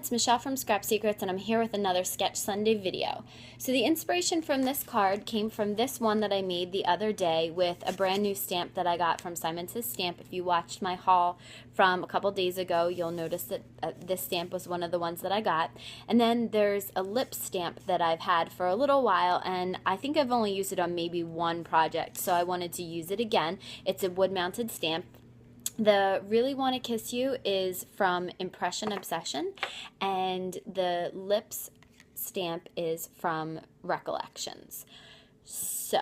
it's Michelle from Scrap Secrets, and I'm here with another Sketch Sunday video. So the inspiration from this card came from this one that I made the other day with a brand new stamp that I got from Simon Says Stamp. If you watched my haul from a couple days ago, you'll notice that this stamp was one of the ones that I got. And then there's a lip stamp that I've had for a little while, and I think I've only used it on maybe one project, so I wanted to use it again. It's a wood-mounted stamp. The Really Wanna Kiss You is from Impression Obsession, and the lips stamp is from Recollections. So,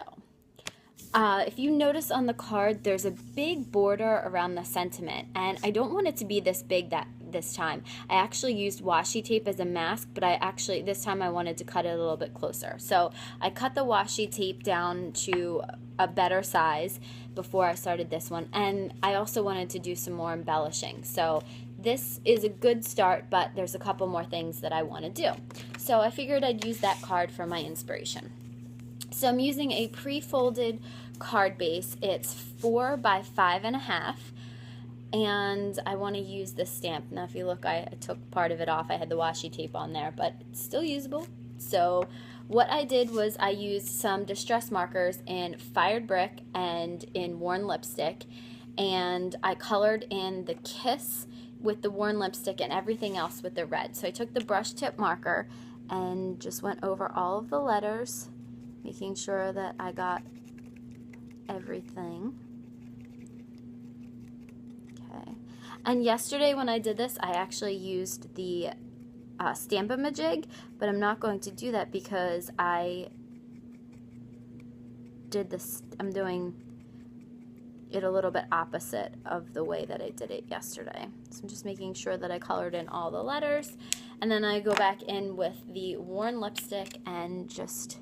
if you notice on the card, there's a big border around the sentiment, and I don't want it to be this big this time. I actually used washi tape as a mask, but this time I wanted to cut it a little bit closer. So I cut the washi tape down to a better size before I started this one, and I also wanted to do some more embellishing. So this is a good start, but there's a couple more things that I want to do. So I figured I'd use that card for my inspiration. So I'm using a pre-folded card base. It's 4 by 5.5. And I want to use this stamp. Now if you look, I took part of it off. I had the washi tape on there, but it's still usable. So what I did was I used some distress markers in Fired Brick and in Worn Lipstick, and I colored in the kiss with the worn lipstick and everything else with the red. So I took the brush tip marker and just went over all of the letters, making sure that I got everything. And yesterday when I did this, I actually used the Stamp-A-Majig, but I'm not going to do that because I'm doing it a little bit opposite of the way that I did it yesterday. So I'm just making sure that I colored in all the letters, and then I go back in with the worn lipstick and just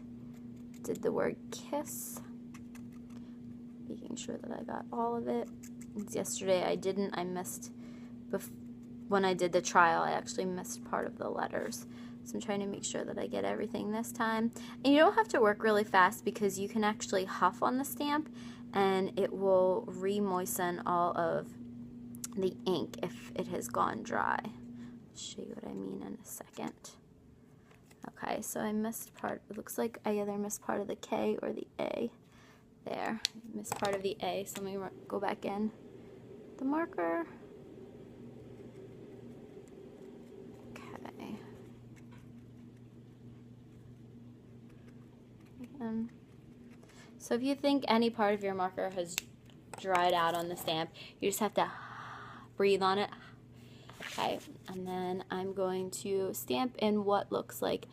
did the word kiss, making sure that I got all of it. Yesterday I missed, when I did the trial, I actually missed part of the letters. So I'm trying to make sure that I get everything this time. And you don't have to work really fast because you can actually huff on the stamp and it will re-moisten all of the ink if it has gone dry. I'll show you what I mean in a second. Okay, so I missed part. It looks like I either missed part of the K or the A. There, I missed part of the A, so let me go back in the marker. Okay. So if you think any part of your marker has dried out on the stamp, you just have to breathe on it. Okay, and then I'm going to stamp in what looks like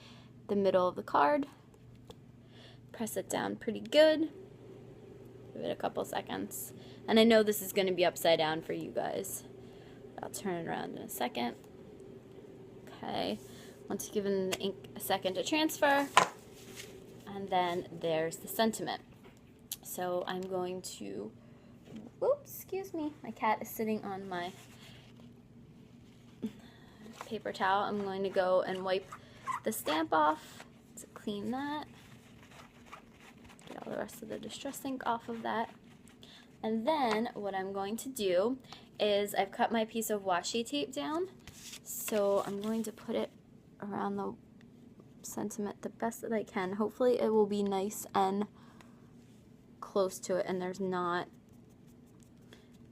the middle of the card. Press it down pretty good. Give it a couple seconds. And I know this is going to be upside down for you guys. I'll turn it around in a second. Okay. Once you've given the ink a second to transfer. And then there's the sentiment. So I'm going to, whoops, excuse me. My cat is sitting on my paper towel. I'm going to go and wipe the stamp off to clean that. Get all the rest of the distress ink off of that. And then what I'm going to do is I've cut my piece of washi tape down, so I'm going to put it around the sentiment the best that I can. Hopefully it will be nice and close to it and there's not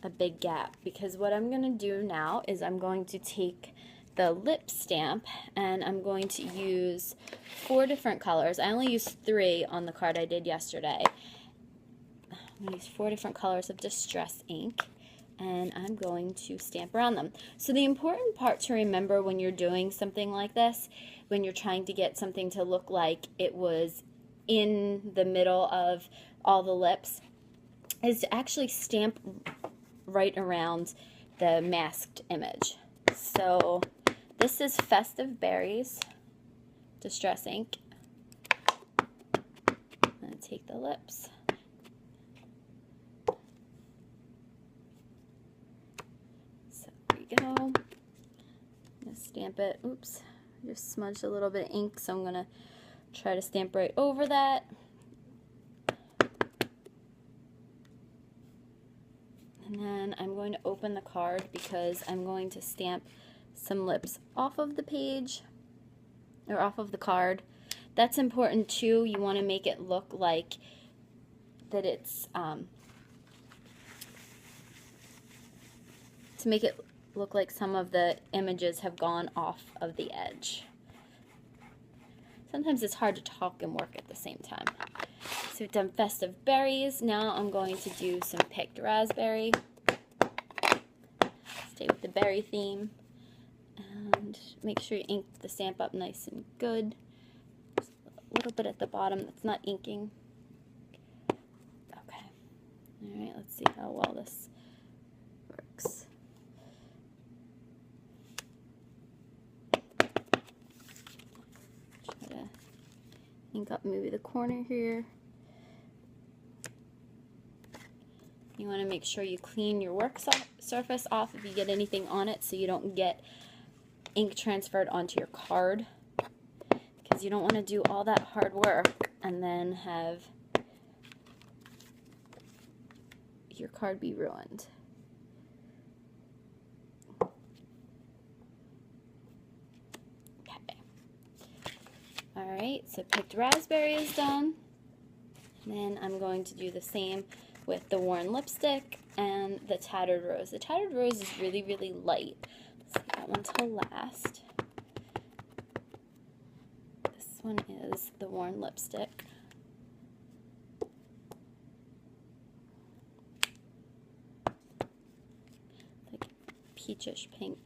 a big gap, because what I'm going to do now is I'm going to take the lip stamp and I'm going to use 4 different colors. I only used 3 on the card I did yesterday. I'm going to use 4 different colors of distress ink, and I'm going to stamp around them. So the important part to remember when you're doing something like this, when you're trying to get something to look like it was in the middle of all the lips, is to actually stamp right around the masked image. So this is Festive Berries distress ink. I'm going to take the lips. Go. I'm going to stamp it. Oops, I just smudged a little bit of ink, so I'm going to try to stamp right over that. And then I'm going to open the card because I'm going to stamp some lips off of the page, or off of the card. That's important too. You want to make it look like that it's, to make it look like some of the images have gone off of the edge. Sometimes it's hard to talk and work at the same time. So we've done Festive Berries. Now I'm going to do some Picked Raspberry. Stay with the berry theme. And make sure you ink the stamp up nice and good. Just a little bit at the bottom that's not inking. Okay. Alright, let's see how well this works. Ink up maybe the corner here. You want to make sure you clean your work surface off if you get anything on it, so you don't get ink transferred onto your card, because you don't want to do all that hard work and then have your card be ruined. Alright, so Picked Raspberry is done. Then I'm going to do the same with the Worn Lipstick and the Tattered Rose. The Tattered Rose is really, really light. Let's leave that one till last. This one is the Worn Lipstick. Like peachish pink.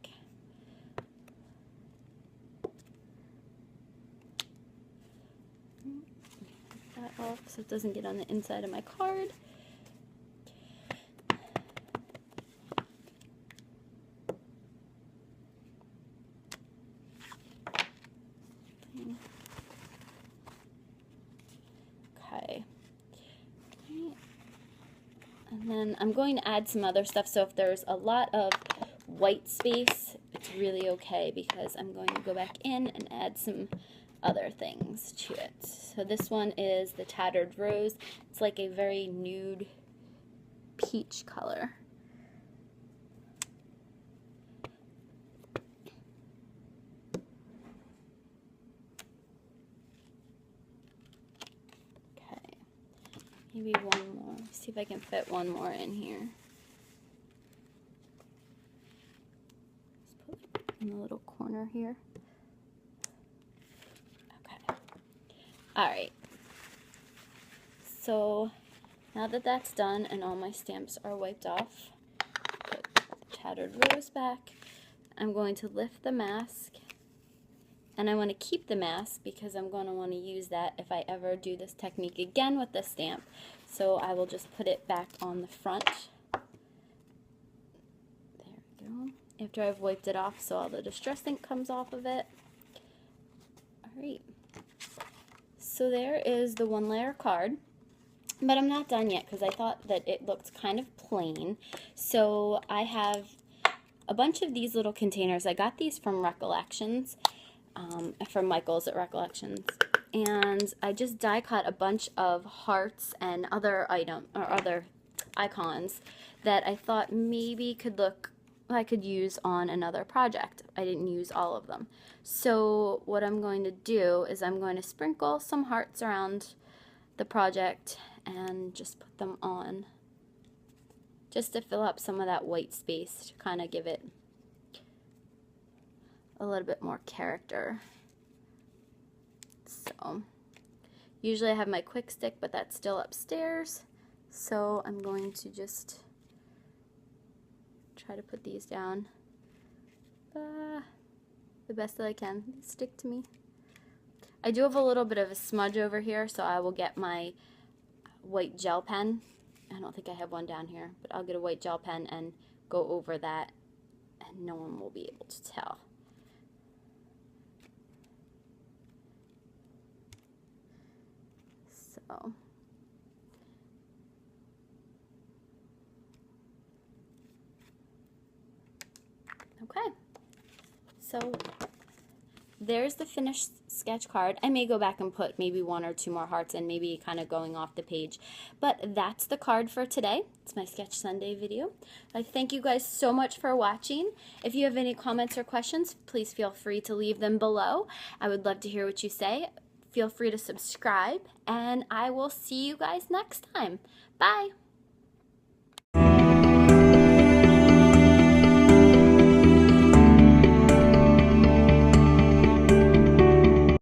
Off so it doesn't get on the inside of my card. Okay. And then I'm going to add some other stuff, so if there's a lot of white space, it's really okay, because I'm going to go back in and add some other things to it. So this one is the Tattered Rose. It's like a very nude peach color. Okay, maybe one more. See if I can fit one more in here. Just put it in the little corner here. Alright, so now that that's done and all my stamps are wiped off, put the Tattered Rose back. I'm going to lift the mask, and I want to keep the mask because I'm going to want to use that if I ever do this technique again with this stamp. So I will just put it back on the front. There we go. After I've wiped it off so all the distress ink comes off of it. Alright. So there is the one layer card, but I'm not done yet because I thought that it looked kind of plain. So I have a bunch of these little containers. I got these from Recollections, from Michael's at Recollections, and I just die cut a bunch of hearts and other other icons that I thought maybe could look I could use on another project. I didn't use all of them. So what I'm going to do is I'm going to sprinkle some hearts around the project and just put them on, just to fill up some of that white space, to kind of give it a little bit more character. So usually I have my quick stick, but that's still upstairs, so I'm going to just try to put these down the best that I can. Stick to me. I do have a little bit of a smudge over here, so I will get my white gel pen. I don't think I have one down here, but I'll get a white gel pen and go over that, and no one will be able to tell. So okay, so there's the finished sketch card. I may go back and put maybe 1 or 2 more hearts and maybe kind of going off the page. But that's the card for today. It's my Sketch Sunday video. I thank you guys so much for watching. If you have any comments or questions, please feel free to leave them below. I would love to hear what you say. Feel free to subscribe, and I will see you guys next time. Bye!